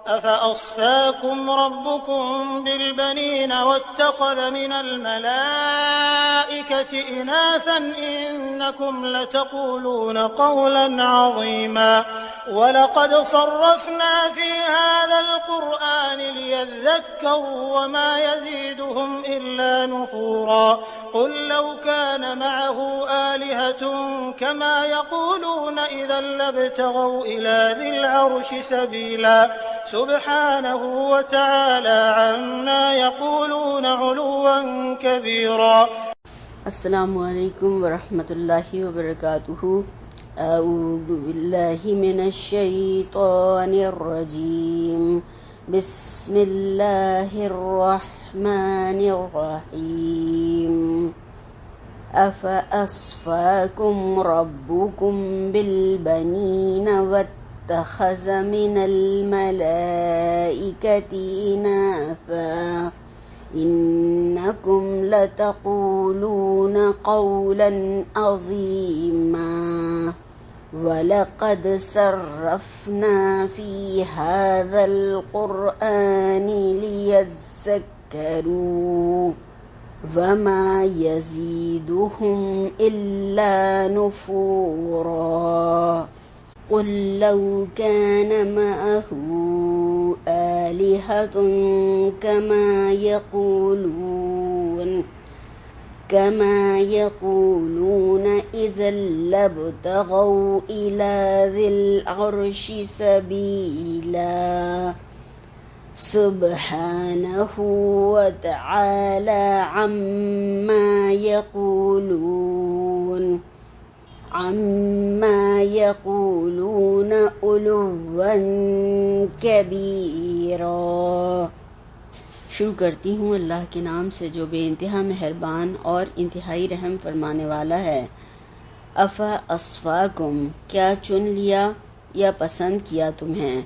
أفأصفاكم ربكم بالبنين واتخذ من الملائكة إناثا إنكم لتقولون قولا عظيما ولقد صرفنا في هذا القرآن ليذكروا وما يزيدهم إلا نفورا قل لو كان معه آلهة كما يقولون إذا لابتغوا إلى ذي العرش سبيلا سبحانه وتعالى عما يقولون علوا كبيرا. السلام علیکم ورحمۃ اللہ وبرکاتہ. اعوذ باللہ من الشیطان الرجیم. بسم اللہ الرحمن الرحیم. افاصفاکم ربکم بالبنین واتخذ من الملائکۃ اناثا انکم لتقولون قولا عظیما وَلَقَدْ صَرَّفْنَا فِي هَذَا الْقُرْآنِ لِيَذَّكَّرُوا وَمَا يَزِيدُهُمْ إِلَّا نُفُورًا قُلْ لَوْ كَانَ مَعَهُ آلِهَةٌ كما يقولون إذا لابتغوا إلى ذي العرش سبيلا سبحانه وتعالى عما يقولون علوا كبيرا. شروع کرتی ہوں اللہ کے نام سے جو بے انتہا مہربان اور انتہائی رحم فرمانے والا ہے. افاصفاکم کیا چن لیا یا پسند کیا تمہیں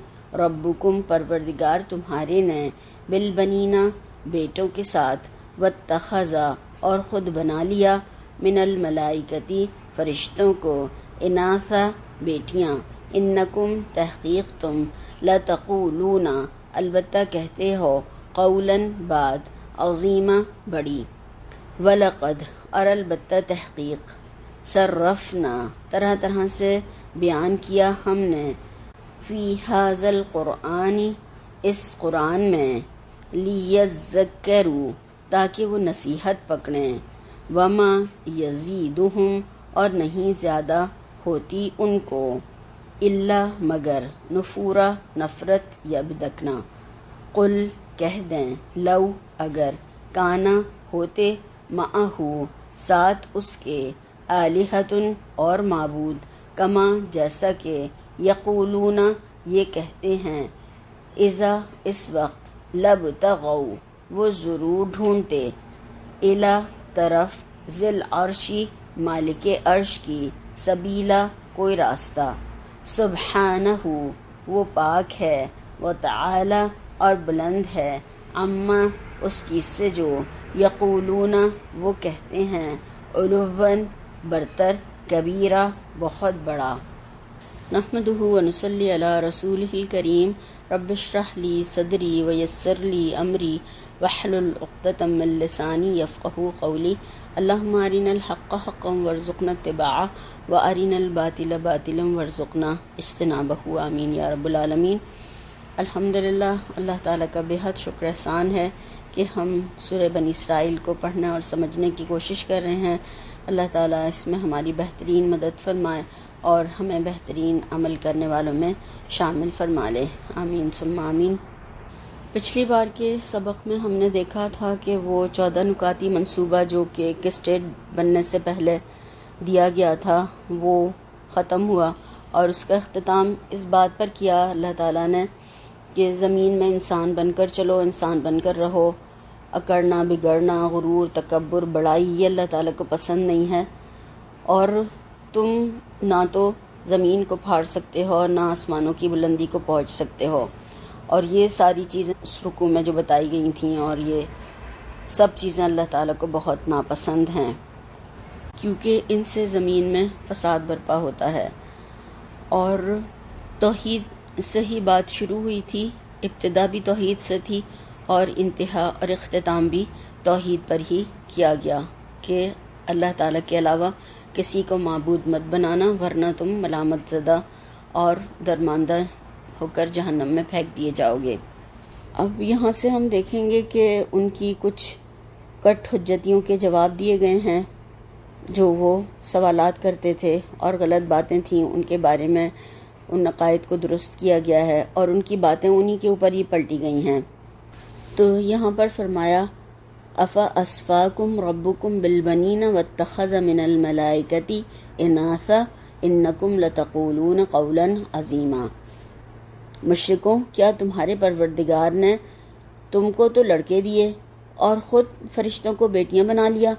ربکم پروردگار تمہارے نے بالبنینا بیٹوں کے ساتھ واتخذ اور خود بنا لیا من الملائکتی فرشتوں کو اناثا بیٹیاں انکم تحقیق تم لتقولون البتہ کہتے ہو قولاً بات عظیمہ بڑی وَلَقَدْ اور البتہ تحقیق صرفنا طرح طرح سے بیان کیا ہم نے فی ھذا القرآن اس قرآن میں لیذکروا تاکہ وہ نصیحت پکڑیں وما یزیدہم اور نہیں زیادہ ہوتی ان کو الا مگر نفورا نفرت یا بدکنا. قل کہہ دیں لو اگر کانا ہوتے معہو ساتھ اس کے آلہتن اور معبود کما جیسا کہ یقولون یہ کہتے ہیں اذا اس وقت لبتغوا وہ ضرور ڈھونڈتے الی طرف ذی العرشی مالک عرش کی سبیلا کوئی راستہ سبحانہ وہ پاک ہے وتعالی اور بلند ہے عما اس چیز سے جو یقولون وہ کہتے ہیں علواً برتر کبیرہ بہت بڑا. نحمدہ ونصلی علی رسولہ الکریم. رب اشرح لی صدری ویسر لی امری واحلل عقدۃ من لسانی یفقہوا قولی. اللہم ارنا الحق حقا وارزقنا اتباعہ وارنا الباطل باطلا وارزقنا اجتنابہ. آمین یا رب العالمین. الحمدللہ اللہ تعالیٰ کا بے حد شکر احسان ہے کہ ہم سورہ بنی اسرائیل کو پڑھنے اور سمجھنے کی کوشش کر رہے ہیں. اللہ تعالیٰ اس میں ہماری بہترین مدد فرمائے اور ہمیں بہترین عمل کرنے والوں میں شامل فرما لے. آمین ثم آمین. پچھلی بار کے سبق میں ہم نے دیکھا تھا کہ وہ 14 نکاتی منصوبہ جو کہ ایک اسٹیٹ بننے سے پہلے دیا گیا تھا وہ ختم ہوا اور اس کا اختتام اس بات پر کیا اللہ تعالیٰ نے کہ زمین میں انسان بن کر چلو، انسان بن کر رہو. اکڑنا، بگڑنا، غرور، تکبر، بڑائی یہ اللہ تعالیٰ کو پسند نہیں ہے. اور تم نہ تو زمین کو پھاڑ سکتے ہو نہ آسمانوں کی بلندی کو پہنچ سکتے ہو. اور یہ ساری چیزیں اس رکوع میں جو بتائی گئی تھیں اور یہ سب چیزیں اللہ تعالیٰ کو بہت ناپسند ہیں کیونکہ ان سے زمین میں فساد برپا ہوتا ہے. اور توحید سے ہی بات شروع ہوئی تھی ابتدا بھی توحید سے تھی اور انتہا اور اختتام بھی توحید پر ہی کیا گیا کہ اللہ تعالیٰ کے علاوہ کسی کو معبود مت بنانا ورنہ تم ملامت زدہ اور درماندہ ہو کر جہنم میں پھینک دیے جاؤ گے۔ اب یہاں سے ہم دیکھیں گے کہ ان کی کچھ کٹ حجتیوں کے جواب دیے گئے ہیں جو وہ سوالات کرتے تھے اور غلط باتیں تھیں ان کے بارے میں ان عقائد کو درست کیا گیا ہے اور ان کی باتیں انہی کے اوپر ہی پلٹی گئی ہیں۔ تو یہاں پر فرمایا افا اسفاکم ربکم بالبنین واتخذ من الملائکۃ اناثا انکم لتقولون قولا عظیما۔ مشرکوں، کیا تمہارے پروردگار نے تم کو تو لڑکے دیے اور خود فرشتوں کو بیٹیاں بنا لیا؟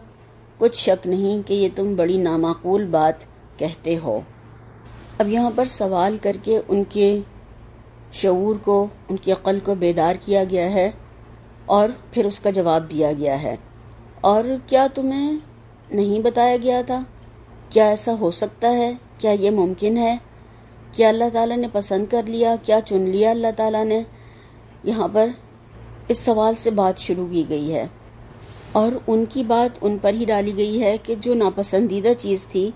کچھ شک نہیں کہ یہ تم بڑی نامعقول بات کہتے ہو۔ اب یہاں پر سوال کر کے ان کے شعور کو، ان کی عقل کو بیدار کیا گیا ہے اور پھر اس کا جواب دیا گیا ہے۔ اور کیا تمہیں نہیں بتایا گیا تھا؟ کیا ایسا ہو سکتا ہے؟ کیا یہ ممکن ہے؟ کیا اللہ تعالیٰ نے پسند کر لیا؟ کیا چن لیا اللہ تعالیٰ نے؟ یہاں پر اس سوال سے بات شروع کی گئی ہے اور ان کی بات ان پر ہی ڈالی گئی ہے کہ جو ناپسندیدہ چیز تھی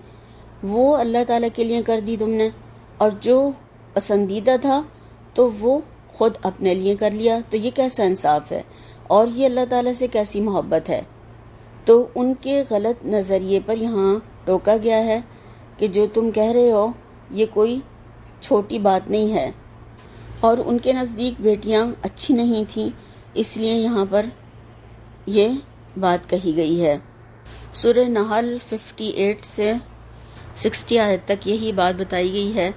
وہ اللہ تعالیٰ کے لیے کر دی تم نے، اور جو پسندیدہ تھا تو وہ خود اپنے لیے کر لیا۔ تو یہ کیسا انصاف ہے اور یہ اللہ تعالیٰ سے کیسی محبت ہے؟ تو ان کے غلط نظریے پر یہاں ٹوکا گیا ہے کہ جو تم کہہ رہے ہو یہ کوئی چھوٹی بات نہیں ہے، اور ان کے نزدیک بیٹیاں اچھی نہیں تھیں، اس لیے یہاں پر یہ بات کہی گئی ہے۔ سورہ نحل 58 سے 60 آیت تک یہی بات بتائی گئی ہے،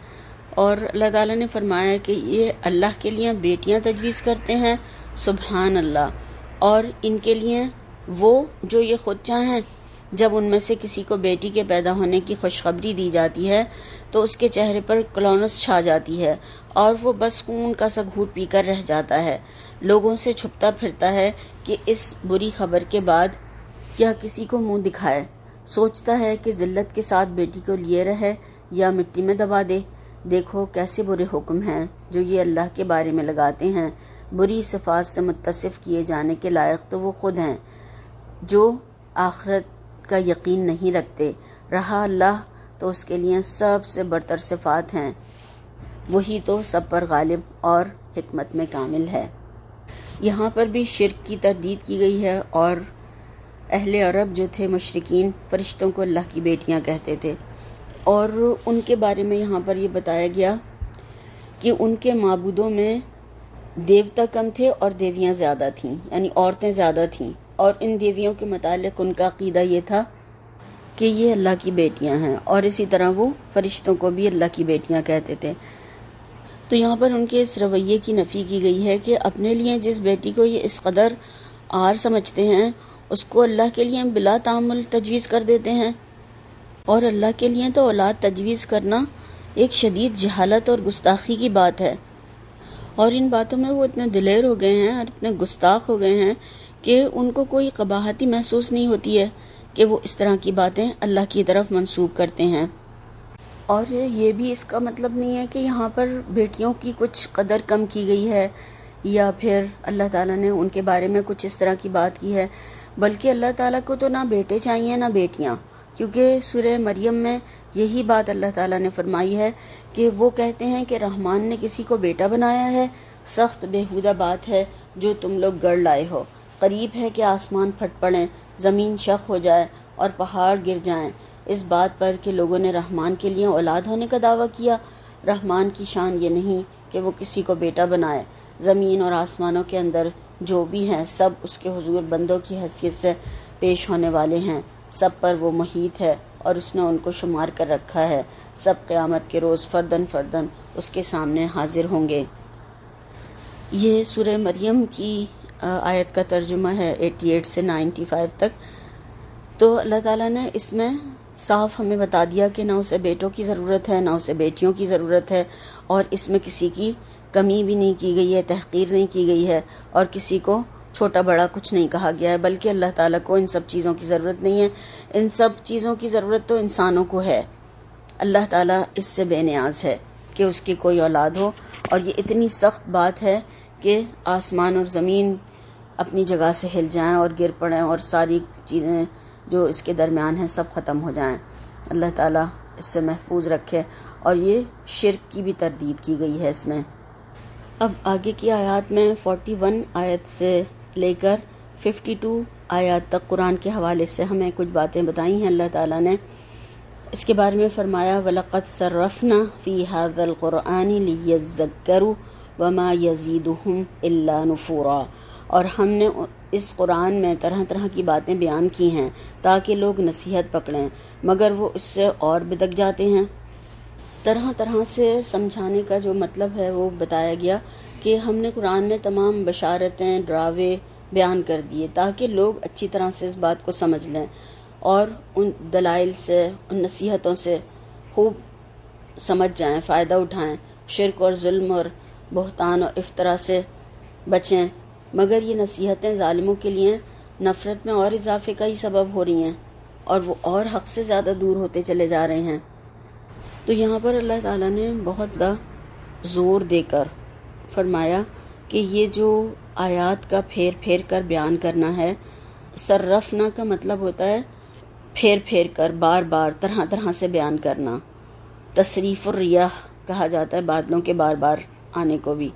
اور اللہ تعالیٰ نے فرمایا کہ یہ اللہ کے لیے بیٹیاں تجویز کرتے ہیں، سبحان اللہ، اور ان کے لیے وہ جو یہ خود چاہیں۔ جب ان میں سے کسی کو بیٹی کے پیدا ہونے کی خوشخبری دی جاتی ہے تو اس کے چہرے پر کلونس چھا جاتی ہے اور وہ بس خون کا سا گھوٹ پی کر رہ جاتا ہے، لوگوں سے چھپتا پھرتا ہے کہ اس بری خبر کے بعد کیا کسی کو منہ دکھائے، سوچتا ہے کہ ذلت کے ساتھ بیٹی کو لیے رہے یا مٹی میں دبا دے۔ دیکھو کیسے برے حکم ہیں جو یہ اللہ کے بارے میں لگاتے ہیں، بری صفات سے متصف کیے جانے کے لائق تو وہ خود ہیں جو آخرت کا یقین نہیں رکھتے، رہا اللہ تو اس کے لیے سب سے برتر صفات ہیں، وہی تو سب پر غالب اور حکمت میں کامل ہے۔ یہاں پر بھی شرک کی تردید کی گئی ہے، اور اہل عرب جو تھے مشرکین فرشتوں کو اللہ کی بیٹیاں کہتے تھے، اور ان کے بارے میں یہاں پر یہ بتایا گیا کہ ان کے معبودوں میں دیوتا کم تھے اور دیویاں زیادہ تھیں، یعنی عورتیں زیادہ تھیں، اور ان دیویوں کے متعلق ان کا عقیدہ یہ تھا کہ یہ اللہ کی بیٹیاں ہیں، اور اسی طرح وہ فرشتوں کو بھی اللہ کی بیٹیاں کہتے تھے۔ تو یہاں پر ان کے اس رویے کی نفی کی گئی ہے کہ اپنے لیے جس بیٹی کو یہ اس قدر عار سمجھتے ہیں اس کو اللہ کے لیے بلا تعامل تجویز کر دیتے ہیں، اور اللہ کے لیے تو اولاد تجویز کرنا ایک شدید جہالت اور گستاخی کی بات ہے، اور ان باتوں میں وہ اتنے دلیر ہو گئے ہیں اور اتنے گستاخ ہو گئے ہیں کہ ان کو کوئی قباحت ہی محسوس نہیں ہوتی ہے کہ وہ اس طرح کی باتیں اللہ کی طرف منسوب کرتے ہیں۔ اور یہ بھی اس کا مطلب نہیں ہے کہ یہاں پر بیٹیوں کی کچھ قدر کم کی گئی ہے یا پھر اللہ تعالیٰ نے ان کے بارے میں کچھ اس طرح کی بات کی ہے، بلکہ اللہ تعالیٰ کو تو نہ بیٹے چاہیے نہ بیٹیاں، کیونکہ سورہ مریم میں یہی بات اللہ تعالیٰ نے فرمائی ہے کہ وہ کہتے ہیں کہ رحمان نے کسی کو بیٹا بنایا ہے، سخت بےہودہ بات ہے جو تم لوگ گڑ لائے ہو، قریب ہے کہ آسمان پھٹ پڑیں، زمین شق ہو جائے اور پہاڑ گر جائیں اس بات پر کہ لوگوں نے رحمان کے لیے اولاد ہونے کا دعویٰ کیا۔ رحمان کی شان یہ نہیں کہ وہ کسی کو بیٹا بنائے، زمین اور آسمانوں کے اندر جو بھی ہیں سب اس کے حضور بندوں کی حیثیت سے پیش ہونے والے ہیں، سب پر وہ محیط ہے اور اس نے ان کو شمار کر رکھا ہے، سب قیامت کے روز فردن فردن اس کے سامنے حاضر ہوں گے۔ یہ سورہ مریم کی آیت کا ترجمہ ہے 88 سے 95 تک۔ تو اللہ تعالیٰ نے اس میں صاف ہمیں بتا دیا کہ نہ اسے بیٹوں کی ضرورت ہے نہ اسے بیٹیوں کی ضرورت ہے، اور اس میں کسی کی کمی بھی نہیں کی گئی ہے، تحقیر نہیں کی گئی ہے، اور کسی کو چھوٹا بڑا کچھ نہیں کہا گیا ہے، بلکہ اللہ تعالیٰ کو ان سب چیزوں کی ضرورت نہیں ہے، ان سب چیزوں کی ضرورت تو انسانوں کو ہے۔ اللہ تعالیٰ اس سے بے نیاز ہے کہ اس کی کوئی اولاد ہو، اور یہ اتنی سخت بات ہے کہ آسمان اور زمین اپنی جگہ سے ہل جائیں اور گر پڑیں اور ساری چیزیں جو اس کے درمیان ہیں سب ختم ہو جائیں۔ اللہ تعالیٰ اس سے محفوظ رکھے۔ اور یہ شرک کی بھی تردید کی گئی ہے اس میں۔ اب آگے کی آیات میں 41 آیت سے لے کر 52 آیات تک قرآن کے حوالے سے ہمیں کچھ باتیں بتائی ہیں اللہ تعالیٰ نے۔ اس کے بارے میں فرمایا وَلَقَدْ صَرَّفْنَا فِي هَذَا الْقُرْآنِ لِيَذَّكَّرُوا وَمَا يَزِيدُهُمْ إِلَّا نُفُورًا، اور ہم نے اس قرآن میں طرح طرح کی باتیں بیان کی ہیں تاکہ لوگ نصیحت پکڑیں، مگر وہ اس سے اور بھٹک جاتے ہیں۔ طرح طرح سے سمجھانے کا جو مطلب ہے وہ بتایا گیا کہ ہم نے قرآن میں تمام بشارتیں، ڈراوے بیان کر دیے تاکہ لوگ اچھی طرح سے اس بات کو سمجھ لیں اور ان دلائل سے، ان نصیحتوں سے خوب سمجھ جائیں، فائدہ اٹھائیں، شرک اور ظلم اور بہتان اور افطرا سے بچیں۔ مگر یہ نصیحتیں ظالموں کے لیے نفرت میں اور اضافے کا ہی سبب ہو رہی ہیں اور وہ اور حق سے زیادہ دور ہوتے چلے جا رہے ہیں۔ تو یہاں پر اللہ تعالیٰ نے بہت زیادہ زور دے کر فرمایا کہ یہ جو آیات کا پھیر پھیر کر بیان کرنا ہے، صرفنا کا مطلب ہوتا ہے پھیر پھیر کر، بار بار، طرح طرح سے بیان کرنا۔ تصریف الریاح کہا جاتا ہے بادلوں کے بار بار آنے کو بھی۔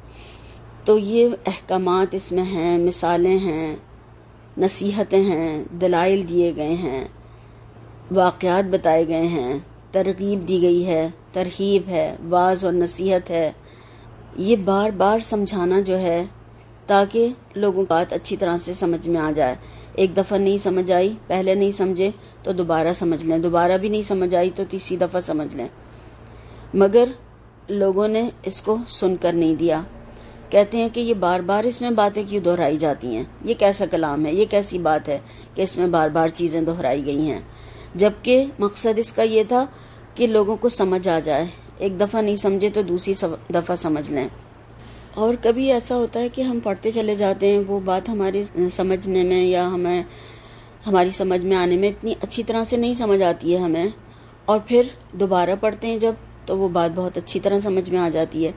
تو یہ احکامات اس میں ہیں، مثالیں ہیں، نصیحتیں ہیں، دلائل دیے گئے ہیں، واقعات بتائے گئے ہیں، ترغیب دی گئی ہے، ترہیب ہے، واعظ اور نصیحت ہے۔ یہ بار بار سمجھانا جو ہے تاکہ لوگوں کو بات اچھی طرح سے سمجھ میں آ جائے۔ ایک دفعہ نہیں سمجھ آئی، پہلے نہیں سمجھے تو دوبارہ سمجھ لیں، دوبارہ بھی نہیں سمجھ آئی تو تیسری دفعہ سمجھ لیں۔ مگر لوگوں نے اس کو سن کر نہیں دیا، کہتے ہیں کہ یہ بار بار اس میں باتیں کیوں دہرائی جاتی ہیں، یہ کیسا کلام ہے، یہ کیسی بات ہے کہ اس میں بار بار چیزیں دہرائی گئی ہیں، جبکہ مقصد اس کا یہ تھا کہ لوگوں کو سمجھ آ جائے، ایک دفعہ نہیں سمجھے تو دوسری دفعہ سمجھ لیں۔ اور کبھی ایسا ہوتا ہے کہ ہم پڑھتے چلے جاتے ہیں، وہ بات ہماری سمجھنے میں یا ہماری سمجھ میں آنے میں اتنی اچھی طرح سے نہیں سمجھ آتی ہے ہمیں، اور پھر دوبارہ پڑھتے ہیں جب تو وہ بات بہت اچھی طرح سمجھ میں آ جاتی ہے۔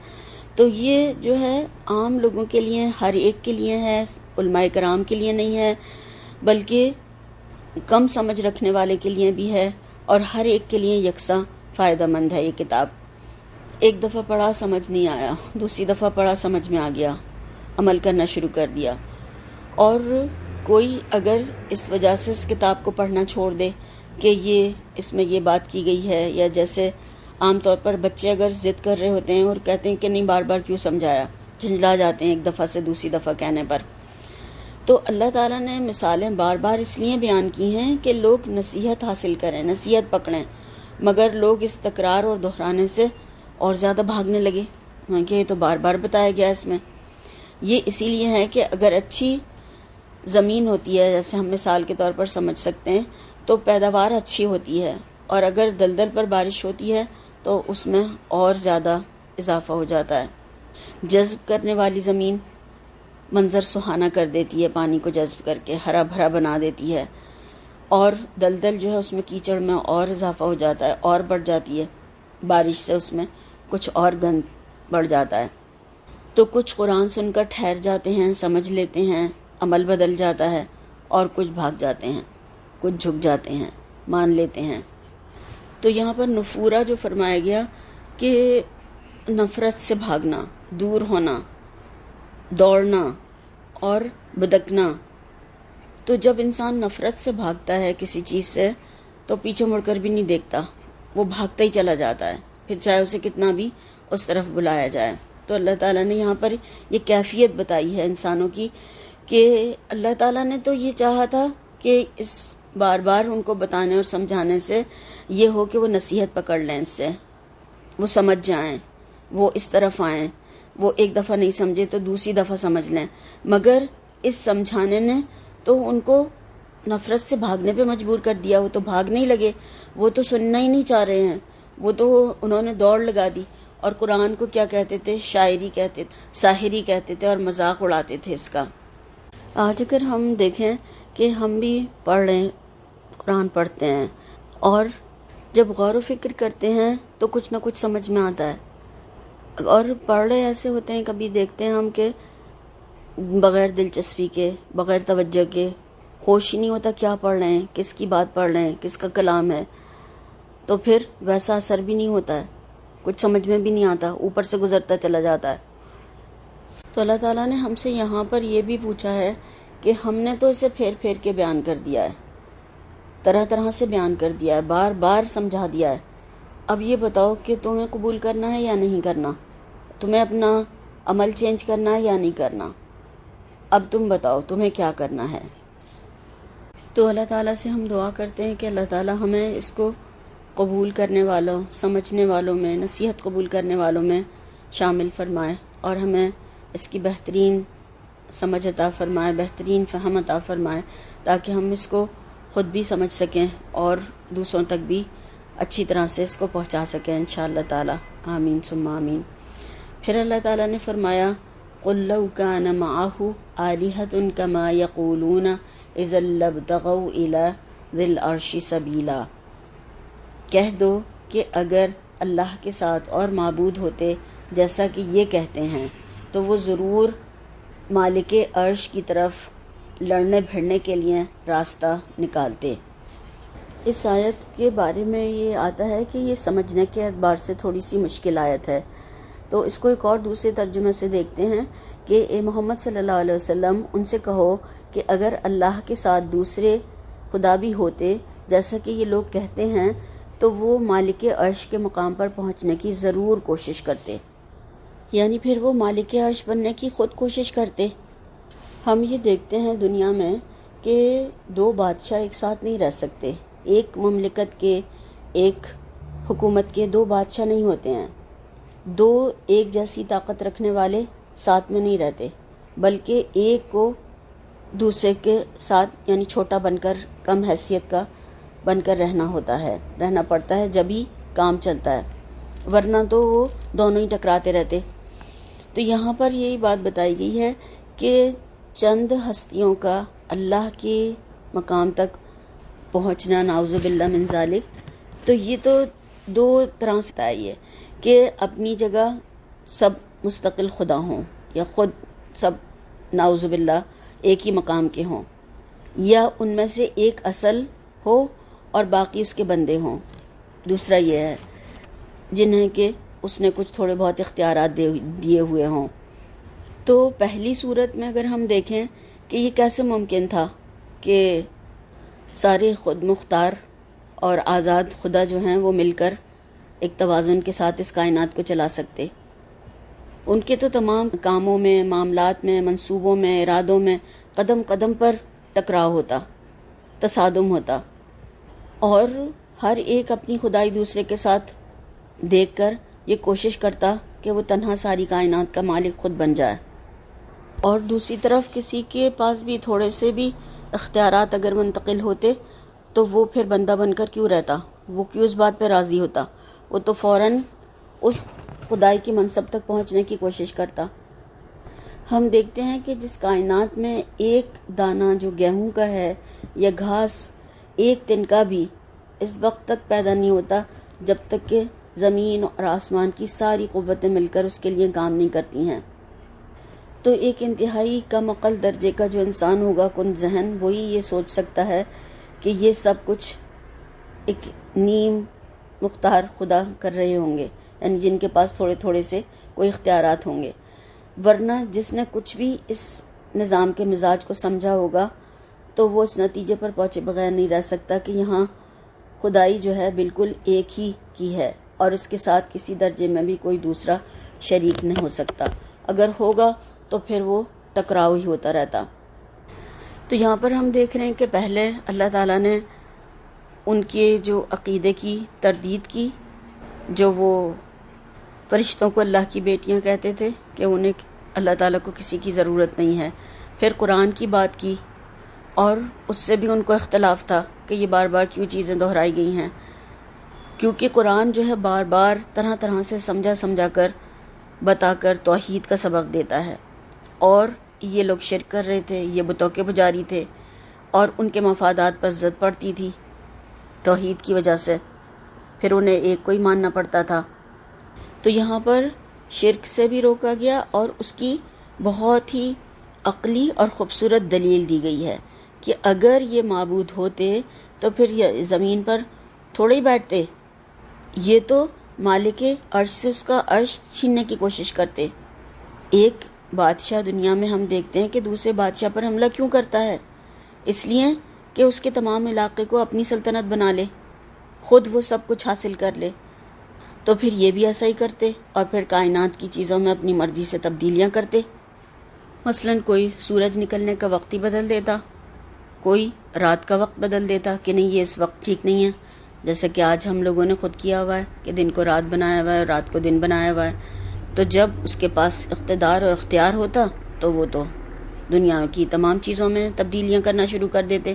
تو یہ جو ہے عام لوگوں کے لیے، ہر ایک کے لیے ہے، علماء کرام کے لیے نہیں ہے، بلکہ کم سمجھ رکھنے والے کے لیے بھی ہے، اور ہر ایک کے لیے یکساں فائدہ مند ہے یہ کتاب۔ ایک دفعہ پڑھا سمجھ نہیں آیا، دوسری دفعہ پڑھا سمجھ میں آ گیا، عمل کرنا شروع کر دیا۔ اور کوئی اگر اس وجہ سے اس کتاب کو پڑھنا چھوڑ دے کہ اس میں یہ بات کی گئی ہے، یا جیسے عام طور پر بچے اگر ضد کر رہے ہوتے ہیں اور کہتے ہیں کہ نہیں بار بار کیوں سمجھایا، جھنجلا جاتے ہیں ایک دفعہ سے دوسری دفعہ کہنے پر، تو اللہ تعالیٰ نے مثالیں بار بار اس لیے بیان کی ہیں کہ لوگ نصیحت حاصل کریں، نصیحت پکڑیں، مگر لوگ اس تکرار اور دہرانے سے اور زیادہ بھاگنے لگے کہ یہ تو بار بار بتایا گیا اس میں۔ یہ اسی لیے ہے کہ اگر اچھی زمین ہوتی ہے، جیسے ہم مثال کے طور پر سمجھ سکتے ہیں، تو پیداوار اچھی ہوتی ہے، اور اگر دلدل پر بارش ہوتی ہے تو اس میں اور زیادہ اضافہ ہو جاتا ہے۔ جذب کرنے والی زمین منظر سہانا کر دیتی ہے، پانی کو جذب کر کے ہرا بھرا بنا دیتی ہے، اور دلدل جو ہے اس میں کیچڑ میں اور اضافہ ہو جاتا ہے، اور بڑھ جاتی ہے، بارش سے اس میں کچھ اور گند بڑھ جاتا ہے۔ تو کچھ قرآن سن کر ٹھہر جاتے ہیں، سمجھ لیتے ہیں، عمل بدل جاتا ہے، اور کچھ بھاگ جاتے ہیں، کچھ جھک جاتے ہیں، مان لیتے ہیں۔ تو یہاں پر نفورا جو فرمایا گیا کہ نفرت سے بھاگنا، دور ہونا، دوڑنا اور بدکنا۔ تو جب انسان نفرت سے بھاگتا ہے کسی چیز سے تو پیچھے مڑ کر بھی نہیں دیکھتا، وہ بھاگتا ہی چلا جاتا ہے، پھر چاہے اسے کتنا بھی اس طرف بلایا جائے۔ تو اللہ تعالیٰ نے یہاں پر یہ کیفیت بتائی ہے انسانوں کی کہ اللہ تعالیٰ نے تو یہ چاہا تھا کہ اس بار بار ان کو بتانے اور سمجھانے سے یہ ہو کہ وہ نصیحت پکڑ لیں، اس سے وہ سمجھ جائیں، وہ اس طرف آئیں، وہ ایک دفعہ نہیں سمجھے تو دوسری دفعہ سمجھ لیں۔ مگر اس سمجھانے نے تو ان کو نفرت سے بھاگنے پہ مجبور کر دیا، وہ تو بھاگ نہیں لگے، وہ تو سننا ہی نہیں چاہ رہے ہیں، وہ تو انہوں نے دوڑ لگا دی، اور قرآن کو کیا کہتے تھے؟ شاعری کہتے تھے، ساحری کہتے تھے، اور مذاق اڑاتے تھے اس کا۔ آج اگر ہم دیکھیں کہ ہم بھی پڑھ رہے ہیں، قرآن پڑھتے ہیں، اور جب غور و فکر کرتے ہیں تو کچھ نہ کچھ سمجھ میں آتا ہے، اور پڑھ رہے ایسے ہوتے ہیں، کبھی دیکھتے ہیں ہم کہ بغیر دلچسپی کے، بغیر توجہ کے، ہوش ہی نہیں ہوتا کیا پڑھ رہے ہیں، کس کی بات پڑھ رہے ہیں، کس کا کلام ہے، تو پھر ویسا اثر بھی نہیں ہوتا ہے، کچھ سمجھ میں بھی نہیں آتا، اوپر سے گزرتا چلا جاتا ہے۔ تو اللہ تعالیٰ نے ہم سے یہاں پر یہ بھی پوچھا ہے کہ ہم نے تو اسے پھیر پھیر کے بیان کر دیا ہے، طرح طرح سے بیان کر دیا ہے، بار بار سمجھا دیا ہے، اب یہ بتاؤ کہ تمہیں قبول کرنا ہے یا نہیں کرنا، تمہیں اپنا عمل چینج کرنا ہے یا نہیں کرنا، اب تم بتاؤ تمہیں کیا کرنا ہے۔ تو اللہ تعالیٰ سے ہم دعا کرتے ہیں کہ اللہ تعالیٰ ہمیں اس کو قبول کرنے والوں، سمجھنے والوں میں، نصیحت قبول کرنے والوں میں شامل فرمائے، اور ہمیں اس کی بہترین سمجھ عطا فرمائے، بہترین فہم عطا فرمائے، تاکہ ہم اس کو خود بھی سمجھ سکیں اور دوسروں تک بھی اچھی طرح سے اس کو پہنچا سکیں انشاءاللہ تعالی، آمین ثم آمین۔ پھر اللہ تعالیٰ نے فرمایا قُل لَوْ كَانَ مَعَهُ آلِهَةٌ كَمَا يَقُولُونَ إِذًا لَابْتَغَوْا إِلَى ذِي الْعَرْشِ سَبِيلًا، کہہ دو کہ اگر اللہ کے ساتھ اور معبود ہوتے جیسا کہ یہ کہتے ہیں تو وہ ضرور مالک عرش کی طرف لڑنے بھڑنے کے لیے راستہ نکالتے۔ اس آیت کے بارے میں یہ آتا ہے کہ یہ سمجھنے کے اعتبار سے تھوڑی سی مشکل آیت ہے، تو اس کو ایک اور دوسرے ترجمے سے دیکھتے ہیں کہ اے محمد صلی اللہ علیہ وسلم ان سے کہو کہ اگر اللہ کے ساتھ دوسرے خدا بھی ہوتے جیسا کہ یہ لوگ کہتے ہیں تو وہ مالک عرش کے مقام پر پہنچنے کی ضرور کوشش کرتے، یعنی پھر وہ مالک عرش بننے کی خود کوشش کرتے۔ ہم یہ دیکھتے ہیں دنیا میں کہ دو بادشاہ ایک ساتھ نہیں رہ سکتے، ایک مملکت کے، ایک حکومت کے دو بادشاہ نہیں ہوتے ہیں، دو ایک جیسی طاقت رکھنے والے ساتھ میں نہیں رہتے، بلکہ ایک کو دوسرے کے ساتھ یعنی چھوٹا بن کر، کم حیثیت کا بن کر رہنا پڑتا ہے، جب ہی کام چلتا ہے، ورنہ تو وہ دونوں ہی ٹکراتے رہتے۔ تو یہاں پر یہی بات بتائی گئی ہے کہ چند ہستیوں کا اللہ کے مقام تک پہنچنا، نعوذ باللہ من ذالک، تو یہ تو دو طرح سے آئی ہے کہ اپنی جگہ سب مستقل خدا ہوں، یا خود سب نعوذ باللہ ایک ہی مقام کے ہوں، یا ان میں سے ایک اصل ہو اور باقی اس کے بندے ہوں۔ دوسرا یہ ہے جنہیں کہ اس نے کچھ تھوڑے بہت اختیارات دیے ہوئے ہوں۔ تو پہلی صورت میں اگر ہم دیکھیں کہ یہ کیسے ممکن تھا کہ سارے خود مختار اور آزاد خدا جو ہیں وہ مل کر ایک توازن کے ساتھ اس کائنات کو چلا سکتے، ان کے تو تمام کاموں میں، معاملات میں، منصوبوں میں، ارادوں میں قدم قدم پر ٹکراؤ ہوتا، تصادم ہوتا، اور ہر ایک اپنی خدائی دوسرے کے ساتھ دیکھ کر یہ کوشش کرتا کہ وہ تنہا ساری کائنات کا مالک خود بن جائے، اور دوسری طرف کسی کے پاس بھی تھوڑے سے بھی اختیارات اگر منتقل ہوتے تو وہ پھر بندہ بن کر کیوں رہتا، وہ کیوں اس بات پہ راضی ہوتا، وہ تو فوراً اس خدائی کی منصب تک پہنچنے کی کوشش کرتا۔ ہم دیکھتے ہیں کہ جس کائنات میں ایک دانہ جو گیہوں کا ہے یا گھاس ایک تنکا بھی اس وقت تک پیدا نہیں ہوتا جب تک کہ زمین اور آسمان کی ساری قوتیں مل کر اس کے لیے کام نہیں کرتی ہیں۔ تو ایک انتہائی کم عقل درجے کا جو انسان ہوگا، کن ذہن، وہی یہ سوچ سکتا ہے کہ یہ سب کچھ ایک نیم مختار خدا کر رہے ہوں گے، یعنی جن کے پاس تھوڑے تھوڑے سے کوئی اختیارات ہوں گے، ورنہ جس نے کچھ بھی اس نظام کے مزاج کو سمجھا ہوگا تو وہ اس نتیجے پر پہنچے بغیر نہیں رہ سکتا کہ یہاں خدائی جو ہے بالکل ایک ہی کی ہے، اور اس کے ساتھ کسی درجے میں بھی کوئی دوسرا شریک نہیں ہو سکتا، اگر ہوگا تو پھر وہ ٹکراؤ ہی ہوتا رہتا۔ تو یہاں پر ہم دیکھ رہے ہیں کہ پہلے اللہ تعالیٰ نے ان کے جو عقیدے کی تردید کی، جو وہ فرشتوں کو اللہ کی بیٹیاں کہتے تھے کہ انہیں اللہ تعالیٰ کو کسی کی ضرورت نہیں ہے، پھر قرآن کی بات کی، اور اس سے بھی ان کو اختلاف تھا کہ یہ بار بار کیوں چیزیں دہرائی گئی ہیں، کیونکہ قرآن جو ہے بار بار طرح طرح سے سمجھا کر بتا کر توحید کا سبق دیتا ہے، اور یہ لوگ شرک کر رہے تھے، یہ بتوں کے پجاری تھے، اور ان کے مفادات پر زد پڑتی تھی توحید کی وجہ سے، پھر انہیں ایک کو ہی ماننا پڑتا تھا۔ تو یہاں پر شرک سے بھی روکا گیا، اور اس کی بہت ہی عقلی اور خوبصورت دلیل دی گئی ہے کہ اگر یہ معبود ہوتے تو پھر یہ زمین پر تھوڑے ہی بیٹھتے، یہ تو مالک عرش سے اس کا عرش چھیننے کی کوشش کرتے۔ ایک بادشاہ دنیا میں ہم دیکھتے ہیں کہ دوسرے بادشاہ پر حملہ کیوں کرتا ہے؟ اس لیے کہ اس کے تمام علاقے کو اپنی سلطنت بنا لے، خود وہ سب کچھ حاصل کر لے۔ تو پھر یہ بھی ایسا ہی کرتے اور پھر کائنات کی چیزوں میں اپنی مرضی سے تبدیلیاں کرتے۔ مثلاً کوئی سورج نکلنے کا وقت ہی بدل دیتا، کوئی رات کا وقت بدل دیتا کہ نہیں یہ اس وقت ٹھیک نہیں ہے، جیسے کہ آج ہم لوگوں نے خود کیا ہوا ہے کہ دن کو رات بنایا ہوا ہے اور رات کو دن بنایا ہوا ہے۔ تو جب اس کے پاس اقتدار اور اختیار ہوتا تو وہ تو دنیا کی تمام چیزوں میں تبدیلیاں کرنا شروع کر دیتے۔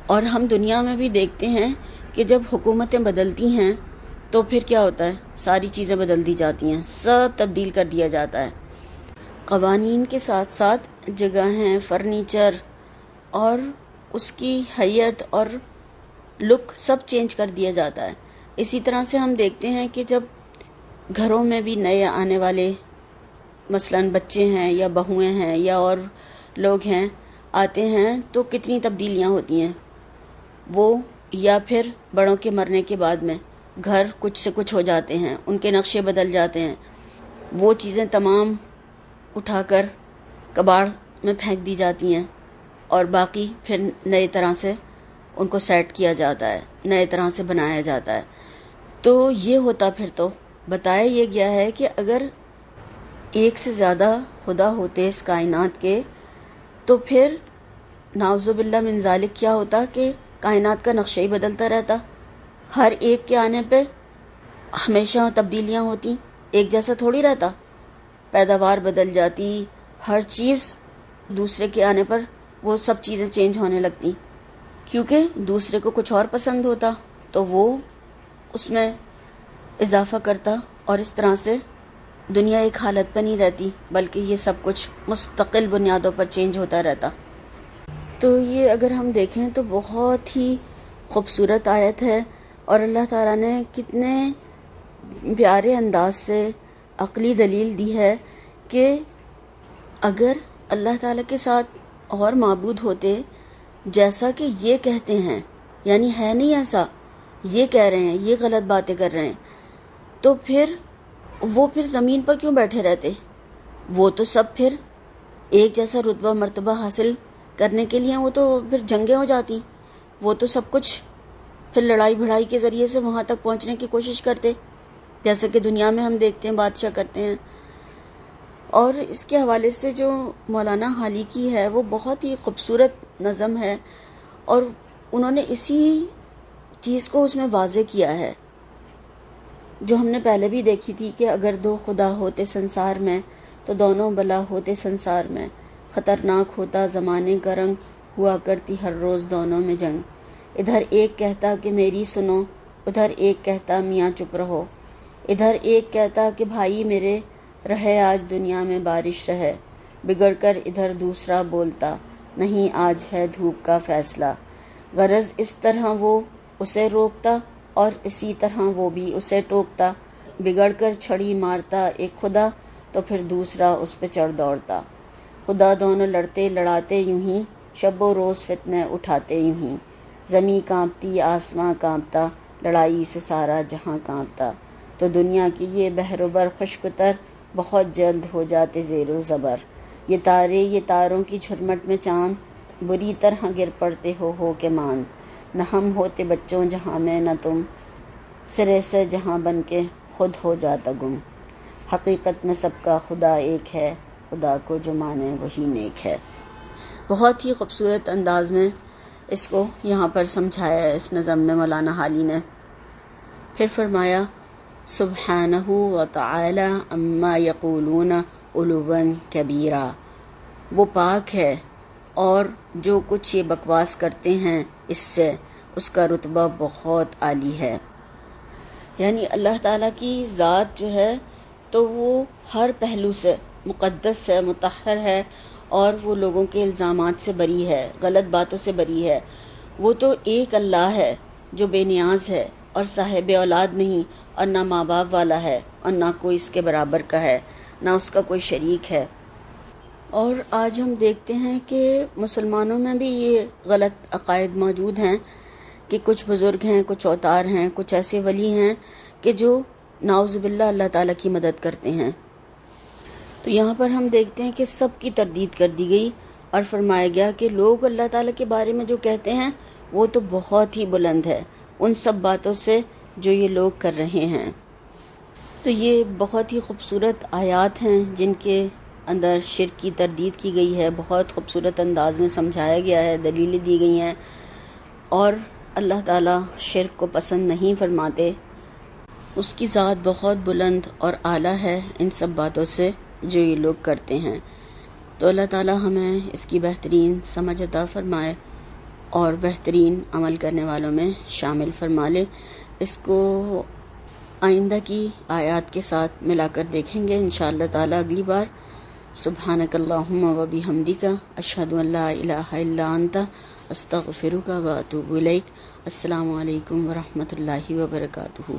اور ہم دنیا میں بھی دیکھتے ہیں کہ جب حکومتیں بدلتی ہیں تو پھر کیا ہوتا ہے، ساری چیزیں بدل دی جاتی ہیں، سب تبدیل کر دیا جاتا ہے۔ قوانین کے ساتھ ساتھ جگہیں، فرنیچر اور اس کی حیت اور لک سب چینج کر دیا جاتا ہے۔ اسی طرح سے ہم دیکھتے ہیں کہ جب گھروں میں بھی نئے آنے والے مثلاً بچے ہیں یا بہویں ہیں یا اور لوگ ہیں آتے ہیں تو کتنی تبدیلیاں ہوتی ہیں۔ وہ یا پھر بڑوں کے مرنے کے بعد میں گھر کچھ سے کچھ ہو جاتے ہیں، ان کے نقشے بدل جاتے ہیں، وہ چیزیں تمام اٹھا کر کباڑ میں پھینک دی جاتی ہیں اور باقی پھر نئے طرح سے ان کو سیٹ کیا جاتا ہے، نئے طرح سے بنایا جاتا ہے۔ تو یہ ہوتا پھر تو بتایا یہ گیا ہے کہ اگر ایک سے زیادہ خدا ہوتے اس کائنات کے تو پھر نعوذ باللہ من ذالک کیا ہوتا کہ کائنات کا نقشہ ہی بدلتا رہتا، ہر ایک کے آنے پہ ہمیشہ تبدیلیاں ہوتی، ایک جیسا تھوڑی رہتا، پیداوار بدل جاتی، ہر چیز دوسرے کے آنے پر وہ سب چیزیں چینج ہونے لگتی، کیونکہ دوسرے کو کچھ اور پسند ہوتا تو وہ اس میں اضافہ کرتا، اور اس طرح سے دنیا ایک حالت پہ نہیں رہتی بلکہ یہ سب کچھ مستقل بنیادوں پر چینج ہوتا رہتا۔ تو یہ اگر ہم دیکھیں تو بہت ہی خوبصورت آیت ہے، اور اللہ تعالیٰ نے کتنے پیارے انداز سے عقلی دلیل دی ہے کہ اگر اللہ تعالیٰ کے ساتھ اور معبود ہوتے جیسا کہ یہ کہتے ہیں، یعنی ہے نہیں ایسا، یہ کہہ رہے ہیں، یہ غلط باتیں کر رہے ہیں، تو پھر وہ پھر زمین پر کیوں بیٹھے رہتے؟ وہ تو سب پھر ایک جیسا رتبہ مرتبہ حاصل کرنے کے لیے وہ تو پھر جنگیں ہو جاتی، وہ تو سب کچھ پھر لڑائی بھڑائی کے ذریعے سے وہاں تک پہنچنے کی کوشش کرتے، جیسا کہ دنیا میں ہم دیکھتے ہیں بادشاہ کرتے ہیں۔ اور اس کے حوالے سے جو مولانا حالی کی ہے وہ بہت ہی خوبصورت نظم ہے، اور انہوں نے اسی چیز کو اس میں واضح کیا ہے جو ہم نے پہلے بھی دیکھی تھی کہ اگر دو خدا ہوتے سنسار میں تو دونوں بلا ہوتے سنسار میں، خطرناک ہوتا زمانے کا رنگ، ہوا کرتی ہر روز دونوں میں جنگ، ادھر ایک کہتا کہ میری سنو، ادھر ایک کہتا میاں چپ رہو، ادھر ایک کہتا کہ بھائی میرے رہے آج دنیا میں بارش رہے، بگڑ کر ادھر دوسرا بولتا نہیں آج ہے دھوپ کا فیصلہ، غرض اس طرح وہ اسے روکتا اور اسی طرح وہ بھی اسے ٹوکتا، بگڑ کر چھڑی مارتا ایک خدا تو پھر دوسرا اس پہ چڑھ دوڑتا، خدا دونوں لڑتے لڑاتے یوں ہی، شب و روز فتنے اٹھاتے یوں ہی، زمیں کانپتی آسماں کانپتا، لڑائی سے سارا جہاں کانپتا، تو دنیا کی یہ بحر و بر خشک تر بہت جلد ہو جاتے زیر و زبر، یہ تارے یہ تاروں کی جھرمٹ میں چاند بری طرح گر پڑتے ہو کے ماند، نہ ہم ہوتے بچوں جہاں میں نہ تم، سرے سے جہاں بن کے خود ہو جاتا گم، حقیقت میں سب کا خدا ایک ہے، خدا کو جو مانے وہی نیک ہے۔ بہت ہی خوبصورت انداز میں اس کو یہاں پر سمجھایا ہے اس نظم میں مولانا حالی نے۔ پھر فرمایا سبحانہ وتعالی اما یقولون علوا کبیرا، وہ پاک ہے اور جو کچھ یہ بکواس کرتے ہیں اس سے اس کا رتبہ بہت عالی ہے۔ یعنی اللہ تعالیٰ کی ذات جو ہے تو وہ ہر پہلو سے مقدس ہے، مطہر ہے، اور وہ لوگوں کے الزامات سے بری ہے، غلط باتوں سے بری ہے۔ وہ تو ایک اللہ ہے جو بے نیاز ہے اور صاحب اولاد نہیں، اور نہ ماں باپ والا ہے، اور نہ کوئی اس کے برابر کا ہے، نہ اس کا کوئی شریک ہے۔ اور آج ہم دیکھتے ہیں کہ مسلمانوں میں بھی یہ غلط عقائد موجود ہیں کہ کچھ بزرگ ہیں، کچھ اوتار ہیں، کچھ ایسے ولی ہیں کہ جو نعوذ باللہ اللہ تعالیٰ کی مدد کرتے ہیں۔ تو یہاں پر ہم دیکھتے ہیں کہ سب کی تردید کر دی گئی اور فرمایا گیا کہ لوگ اللہ تعالیٰ کے بارے میں جو کہتے ہیں وہ تو بہت ہی بلند ہے ان سب باتوں سے جو یہ لوگ کر رہے ہیں۔ تو یہ بہت ہی خوبصورت آیات ہیں جن کے اندر شرک کی تردید کی گئی ہے، بہت خوبصورت انداز میں سمجھایا گیا ہے، دلیلیں دی گئی ہیں، اور اللہ تعالیٰ شرک کو پسند نہیں فرماتے۔ اس کی ذات بہت بلند اور اعلیٰ ہے ان سب باتوں سے جو یہ لوگ کرتے ہیں۔ تو اللہ تعالیٰ ہمیں اس کی بہترین سمجھ عطا فرمائے اور بہترین عمل کرنے والوں میں شامل فرما لے۔ اس کو آئندہ کی آیات کے ساتھ ملا کر دیکھیں گے انشاءاللہ تعالیٰ اگلی بار۔ سبحانک اللہم و بحمدک، اشہد ان لا الہ الا انت، استغفرک و اتوب الیک۔ السلام علیکم ورحمۃ اللہ وبرکاتہ۔